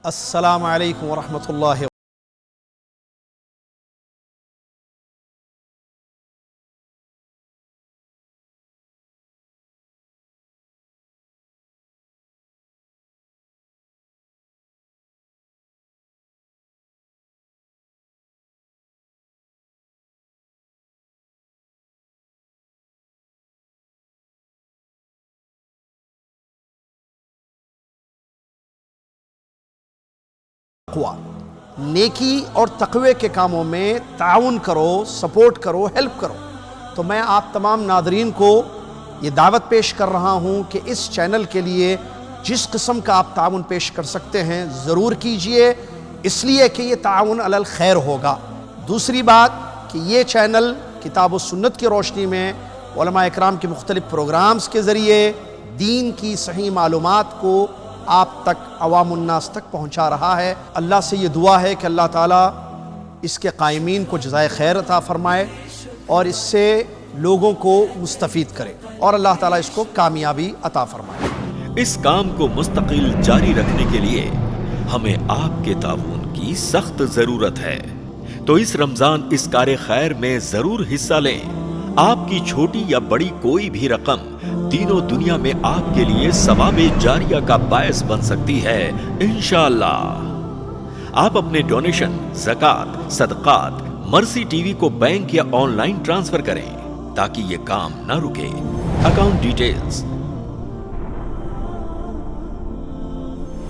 السلام علیکم ورحمۃ اللہ۔ نیکی اور تقوی کے کاموں میں تعاون کرو، سپورٹ کرو، ہیلپ کرو۔ تو میں آپ تمام ناظرین کو یہ دعوت پیش کر رہا ہوں کہ اس چینل کے لیے جس قسم کا آپ تعاون پیش کر سکتے ہیں ضرور کیجئے، اس لیے کہ یہ تعاون علی الخیر ہوگا۔ دوسری بات کہ یہ چینل کتاب و سنت کی روشنی میں علماء اکرام کے مختلف پروگرامز کے ذریعے دین کی صحیح معلومات کو آپ تک، عوام الناس تک پہنچا رہا ہے۔ اللہ سے یہ دعا ہے کہ اللہ تعالیٰ اس کے قائمین کو جزائے خیر عطا فرمائے اور اس سے لوگوں کو مستفید کرے، اور اللہ تعالیٰ اس کو کامیابی عطا فرمائے۔ اس کام کو مستقل جاری رکھنے کے لیے ہمیں آپ کے تعاون کی سخت ضرورت ہے، تو اس رمضان اس کار خیر میں ضرور حصہ لیں۔ آپ کی چھوٹی یا بڑی کوئی بھی رقم دین و دنیا میں آپ کے لیے ثواب جاریہ کا باعث بن سکتی ہے انشاءاللہ۔ آپ اپنے ڈونیشن، زکوٰۃ، صدقات مرسی ٹی وی کو بینک یا آن لائن ٹرانسفر کریں تاکہ یہ کام نہ رکے۔ Account details,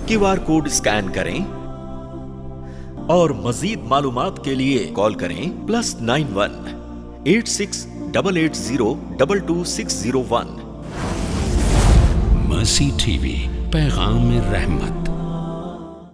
Q R code scan کریں اور مزید معلومات کے لیے کال کریں +91 86 880 22601۔ مرسی ٹی وی، پیغام رحمت۔